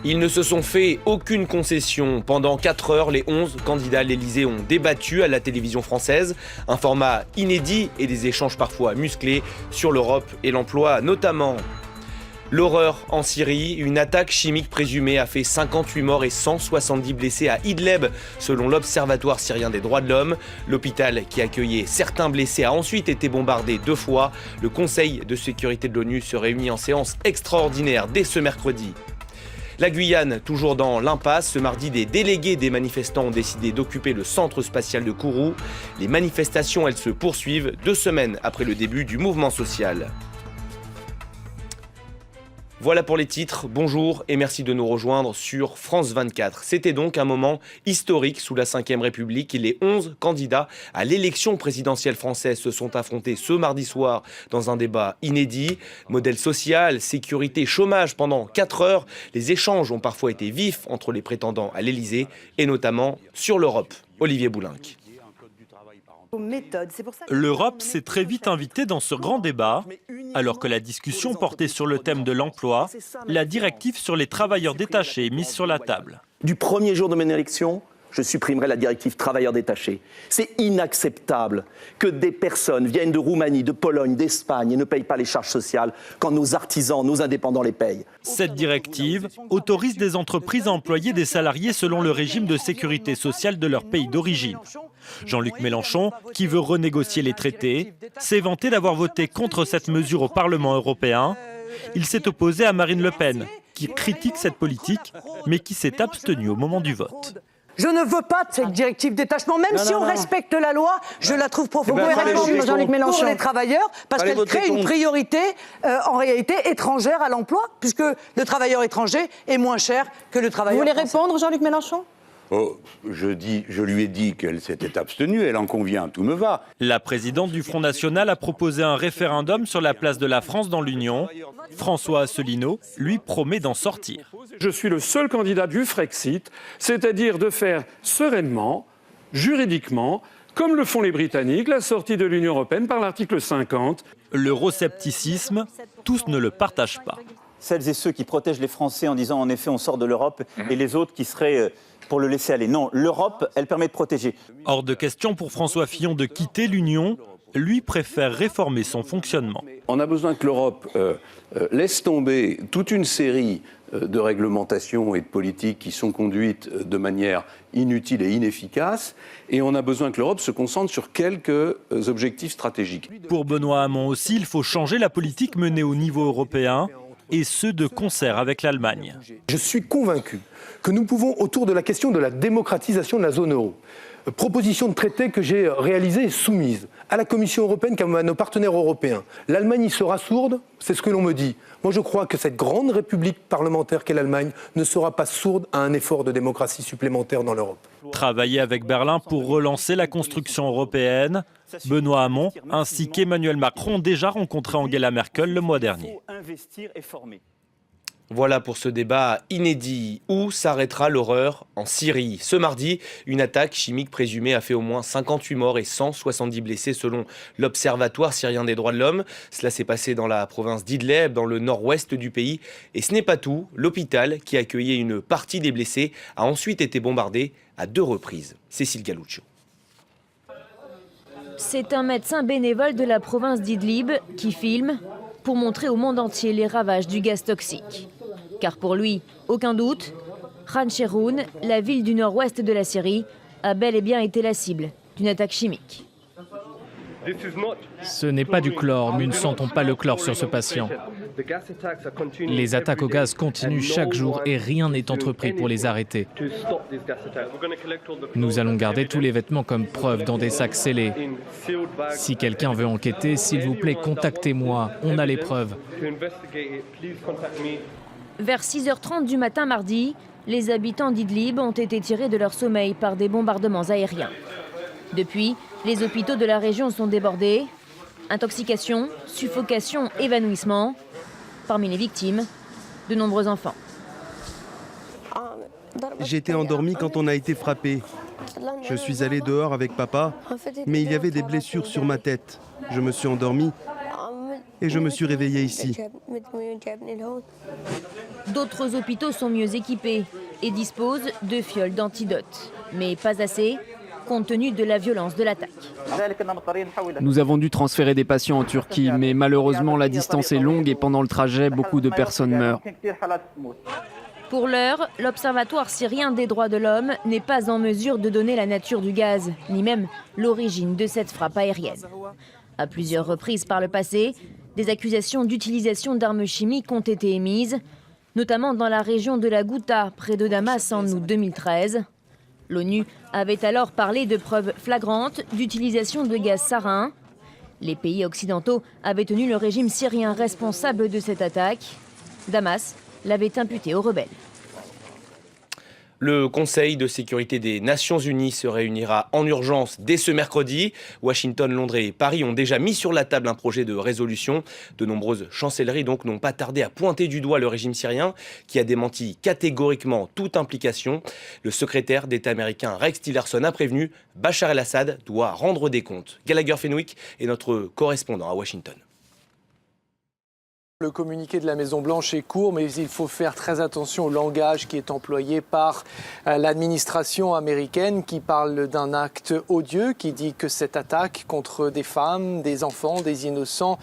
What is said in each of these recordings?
Ils ne se sont fait aucune concession. Pendant 4 heures, les 11 candidats à l'Elysée ont débattu à la télévision française. Un format inédit et des échanges parfois musclés sur l'Europe et l'emploi notamment. L'horreur en Syrie, une attaque chimique présumée a fait 58 morts et 170 blessés à Idlib, selon l'Observatoire syrien des droits de l'homme. L'hôpital qui accueillait certains blessés a ensuite été bombardé 2 fois. Le Conseil de sécurité de l'ONU se réunit en séance extraordinaire dès ce mercredi. La Guyane, toujours dans l'impasse, ce mardi, des délégués des manifestants ont décidé d'occuper le centre spatial de Kourou. Les manifestations, elles se poursuivent 2 semaines après le début du mouvement social. Voilà pour les titres, bonjour et merci de nous rejoindre sur France 24. C'était donc un moment historique sous la Ve République et les 11 candidats à l'élection présidentielle française se sont affrontés ce mardi soir dans un débat inédit. Modèle social, sécurité, chômage pendant 4 heures. Les échanges ont parfois été vifs entre les prétendants à l'Elysée et notamment sur l'Europe. Olivier Boulinc. L'Europe s'est très vite invitée dans ce grand débat, alors que la discussion portait sur le thème de l'emploi, la directive sur les travailleurs détachés est mise sur la table. Du premier jour de mon élection, je supprimerai la directive travailleurs détachés. C'est inacceptable que des personnes viennent de Roumanie, de Pologne, d'Espagne et ne payent pas les charges sociales quand nos artisans, nos indépendants les payent. Cette directive autorise des entreprises à employer des salariés selon le régime de sécurité sociale de leur pays d'origine. Jean-Luc Mélenchon, qui veut renégocier les traités, s'est vanté d'avoir voté contre cette mesure au Parlement européen. Il s'est opposé à Marine Le Pen, qui critique cette politique, mais qui s'est abstenue au moment du vote. Je ne veux pas de cette directive détachement, même si on respecte la loi, je la trouve profondément irréfléchie pour les travailleurs, parce qu'elle crée une priorité en réalité étrangère à l'emploi, puisque le travailleur étranger est moins cher que le travailleur français. Vous voulez répondre, Jean-Luc Mélenchon ? Oh, je lui ai dit qu'elle s'était abstenue, elle en convient, tout me va. La présidente du Front National a proposé un référendum sur la place de la France dans l'Union. François Asselineau lui promet d'en sortir. Je suis le seul candidat du Frexit, c'est-à-dire de faire sereinement, juridiquement, comme le font les Britanniques, la sortie de l'Union européenne par l'article 50. L'euroscepticisme, tous ne le partagent pas. Celles et ceux qui protègent les Français en disant en effet on sort de l'Europe et les autres qui seraient pour le laisser aller. Non, l'Europe, elle permet de protéger. Hors de question pour François Fillon de quitter l'Union. Lui préfère réformer son fonctionnement. On a besoin que l'Europe laisse tomber toute une série de réglementations et de politiques qui sont conduites de manière inutile et inefficace. Et on a besoin que l'Europe se concentre sur quelques objectifs stratégiques. Pour Benoît Hamon aussi, il faut changer la politique menée au niveau européen, et ce de concert avec l'Allemagne. Je suis convaincu que nous pouvons, autour de la question de la démocratisation de la zone euro, proposition de traité que j'ai réalisée et soumise à la Commission européenne comme à nos partenaires européens. L'Allemagne y sera sourde, c'est ce que l'on me dit. Moi je crois que cette grande république parlementaire qu'est l'Allemagne ne sera pas sourde à un effort de démocratie supplémentaire dans l'Europe. Travailler avec Berlin pour relancer la construction européenne. Benoît Hamon ainsi qu'Emmanuel Macron ont déjà rencontré Angela Merkel le mois dernier. Voilà pour ce débat inédit. Où s'arrêtera l'horreur en Syrie ? Ce mardi, une attaque chimique présumée a fait au moins 58 morts et 170 blessés selon l'Observatoire syrien des droits de l'homme. Cela s'est passé dans la province d'Idlib, dans le nord-ouest du pays. Et ce n'est pas tout. L'hôpital, qui accueillait une partie des blessés, a ensuite été bombardé à 2 reprises. Cécile Galluccio. C'est un médecin bénévole de la province d'Idlib qui filme pour montrer au monde entier les ravages du gaz toxique. Car pour lui, aucun doute, Khan Cheikhoun, la ville du nord-ouest de la Syrie, a bel et bien été la cible d'une attaque chimique. Ce n'est pas du chlore, nous ne sentons pas le chlore sur ce patient. Les attaques au gaz continuent chaque jour et rien n'est entrepris pour les arrêter. Nous allons garder tous les vêtements comme preuve dans des sacs scellés. Si quelqu'un veut enquêter, s'il vous plaît, contactez-moi, on a les preuves. Vers 6h30 du matin mardi, les habitants d'Idlib ont été tirés de leur sommeil par des bombardements aériens. Depuis, les hôpitaux de la région sont débordés. Intoxication, suffocation, évanouissement. Parmi les victimes, de nombreux enfants. J'étais endormie quand on a été frappé. Je suis allée dehors avec papa, mais il y avait des blessures sur ma tête. Je me suis endormie et je me suis réveillé ici. D'autres hôpitaux sont mieux équipés et disposent de fioles d'antidote, mais pas assez, compte tenu de la violence de l'attaque. Nous avons dû transférer des patients en Turquie, mais malheureusement la distance est longue et pendant le trajet, beaucoup de personnes meurent. Pour l'heure, l'Observatoire syrien des droits de l'homme n'est pas en mesure de donner la nature du gaz, ni même l'origine de cette frappe aérienne. À plusieurs reprises par le passé, des accusations d'utilisation d'armes chimiques ont été émises, notamment dans la région de la Ghouta, près de Damas, en août 2013. L'ONU avait alors parlé de preuves flagrantes d'utilisation de gaz sarin. Les pays occidentaux avaient tenu le régime syrien responsable de cette attaque. Damas l'avait imputé aux rebelles. Le Conseil de sécurité des Nations Unies se réunira en urgence dès ce mercredi. Washington, Londres et Paris ont déjà mis sur la table un projet de résolution. De nombreuses chancelleries donc n'ont pas tardé à pointer du doigt le régime syrien qui a démenti catégoriquement toute implication. Le secrétaire d'État américain Rex Tillerson a prévenu Bachar el-Assad doit rendre des comptes. Gallagher Fenwick est notre correspondant à Washington. Le communiqué de la Maison-Blanche est court, mais il faut faire très attention au langage qui est employé par l'administration américaine qui parle d'un acte odieux, qui dit que cette attaque contre des femmes, des enfants, des innocents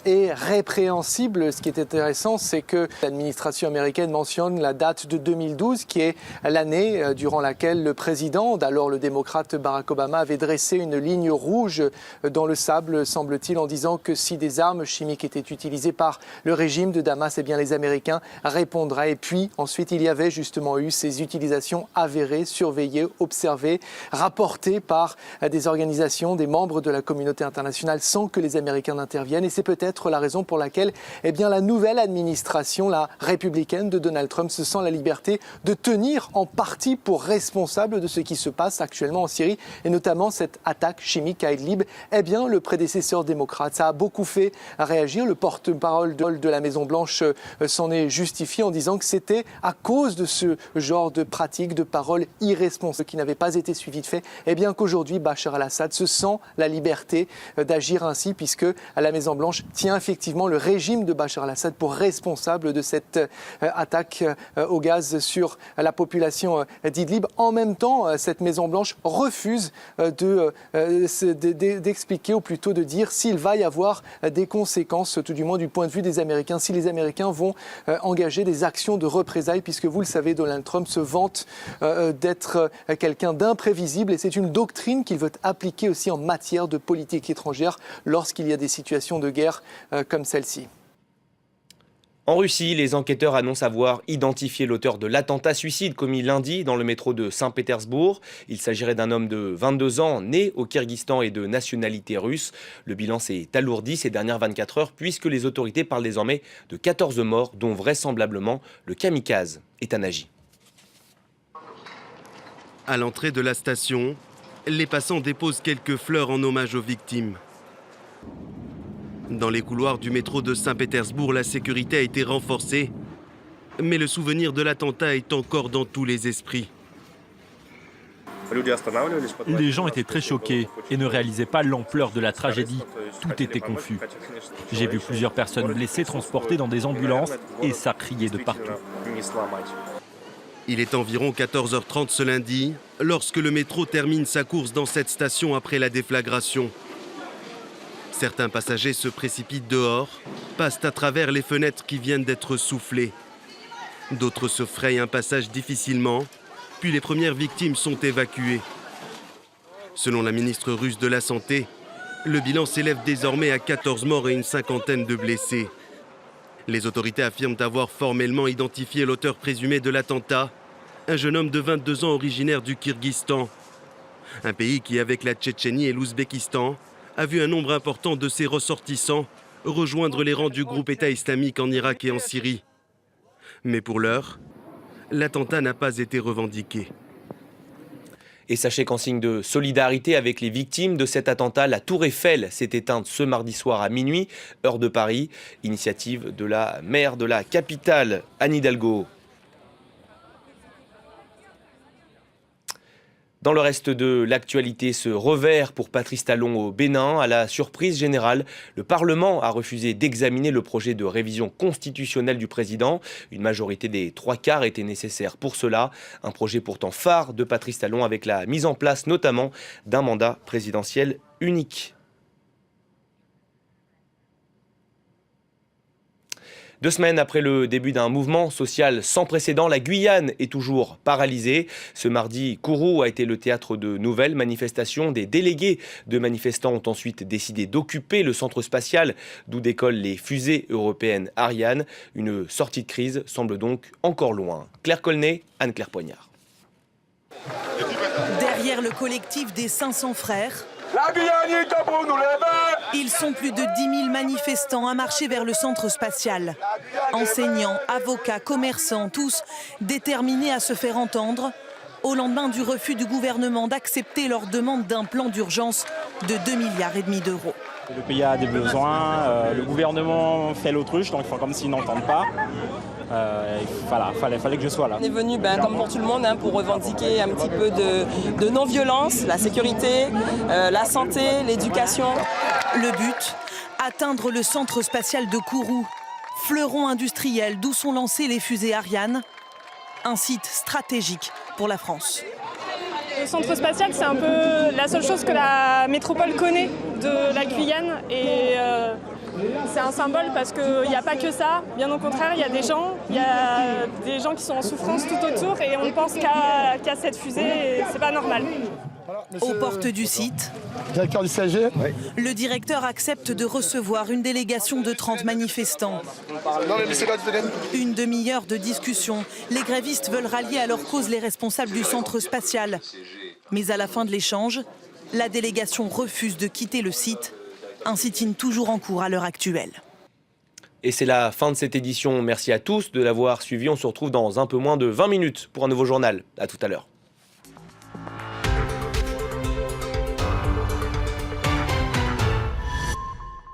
est répréhensible. Ce qui est intéressant, c'est que l'administration américaine mentionne la date de 2012, qui est l'année durant laquelle le président, d'alors le démocrate Barack Obama, avait dressé une ligne rouge dans le sable, semble-t-il, en disant que si des armes chimiques étaient utilisées par le régime de Damas, eh bien les Américains répondraient. Et puis ensuite, il y avait justement eu ces utilisations avérées, surveillées, observées, rapportées par des organisations, des membres de la communauté internationale sans que les Américains n'interviennent. Et c'est peut-être la raison pour laquelle eh bien, la nouvelle administration, la républicaine de Donald Trump, se sent la liberté de tenir en partie pour responsable de ce qui se passe actuellement en Syrie, et notamment cette attaque chimique à Idlib. Eh bien, le prédécesseur démocrate, ça a beaucoup fait réagir. Le porte-parole de la Maison-Blanche s'en est justifié en disant que c'était à cause de ce genre de pratiques, de paroles irresponsables qui n'avaient pas été suivies de faits, et bien qu'aujourd'hui Bachar el-Assad se sent la liberté d'agir ainsi, puisque la Maison-Blanche tient effectivement le régime de Bachar el-Assad pour responsable de cette attaque au gaz sur la population d'Idlib. En même temps, cette Maison-Blanche refuse d'expliquer, ou plutôt de dire s'il va y avoir des conséquences, tout du moins du point de vue des Américains, si les Américains vont engager des actions de représailles, puisque vous le savez, Donald Trump se vante d'être quelqu'un d'imprévisible, et c'est une doctrine qu'il veut appliquer aussi en matière de politique étrangère lorsqu'il y a des situations de guerre comme celle-ci. En Russie, les enquêteurs annoncent avoir identifié l'auteur de l'attentat suicide commis lundi dans le métro de Saint-Pétersbourg. Il s'agirait d'un homme de 22 ans, né au Kyrgyzstan et de nationalité russe. Le bilan s'est alourdi ces dernières 24 heures puisque les autorités parlent désormais de 14 morts, dont vraisemblablement le kamikaze Etanagi. À l'entrée de la station, les passants déposent quelques fleurs en hommage aux victimes. Dans les couloirs du métro de Saint-Pétersbourg, la sécurité a été renforcée, mais le souvenir de l'attentat est encore dans tous les esprits. Les gens étaient très choqués et ne réalisaient pas l'ampleur de la tragédie. Tout était confus. J'ai vu plusieurs personnes blessées transportées dans des ambulances et ça criait de partout. Il est environ 14h30 ce lundi, lorsque le métro termine sa course dans cette station après la déflagration. Certains passagers se précipitent dehors, passent à travers les fenêtres qui viennent d'être soufflées. D'autres se frayent un passage difficilement, puis les premières victimes sont évacuées. Selon la ministre russe de la Santé, le bilan s'élève désormais à 14 morts et une cinquantaine de blessés. Les autorités affirment avoir formellement identifié l'auteur présumé de l'attentat, un jeune homme de 22 ans originaire du Kyrgyzstan. Un pays qui, avec la Tchétchénie et l'Ouzbékistan, a vu un nombre important de ses ressortissants rejoindre les rangs du groupe État islamique en Irak et en Syrie. Mais pour l'heure, l'attentat n'a pas été revendiqué. Et sachez qu'en signe de solidarité avec les victimes de cet attentat, la Tour Eiffel s'est éteinte ce mardi soir à minuit, heure de Paris. Initiative de la maire de la capitale, Anne Hidalgo. Dans le reste de l'actualité, ce revers pour Patrice Talon au Bénin. À la surprise générale, le Parlement a refusé d'examiner le projet de révision constitutionnelle du président. Une majorité des 3/4 était nécessaire pour cela. Un projet pourtant phare de Patrice Talon avec la mise en place notamment d'un mandat présidentiel unique. 2 semaines après le début d'un mouvement social sans précédent, la Guyane est toujours paralysée. Ce mardi, Kourou a été le théâtre de nouvelles manifestations. Des délégués de manifestants ont ensuite décidé d'occuper le centre spatial d'où décollent les fusées européennes Ariane. Une sortie de crise semble donc encore loin. Claire Colnet, Anne-Claire Poignard. Derrière le collectif des 500 frères, la Guyane est pour nous les ils sont plus de 10 000 manifestants à marcher vers le centre spatial. Enseignants, avocats, commerçants, tous déterminés à se faire entendre au lendemain du refus du gouvernement d'accepter leur demande d'un plan d'urgence de 2,5 milliards d'euros. Le pays a des besoins, le gouvernement fait l'autruche, donc ils font comme s'ils n'entendent pas. Fallait que je sois là. On est venu, comme pour tout le monde, pour revendiquer un petit peu de non-violence, la sécurité, la santé, l'éducation. Le but, atteindre le centre spatial de Kourou, fleuron industriel d'où sont lancées les fusées Ariane, un site stratégique pour la France. Le centre spatial, c'est un peu la seule chose que la métropole connaît de la Guyane et c'est un symbole parce qu'il n'y a pas que ça, bien au contraire, il y a des gens qui sont en souffrance tout autour et on pense qu'à cette fusée et c'est pas normal. Aux portes du site, directeur du CSG, le directeur accepte de recevoir une délégation de 30 manifestants. Une demi-heure de discussion. Les grévistes veulent rallier à leur cause les responsables du centre spatial. Mais à la fin de l'échange, la délégation refuse de quitter le site. Un sit-in toujours en cours à l'heure actuelle. Et c'est la fin de cette édition. Merci à tous de l'avoir suivi. On se retrouve dans un peu moins de 20 minutes pour un nouveau journal. À tout à l'heure.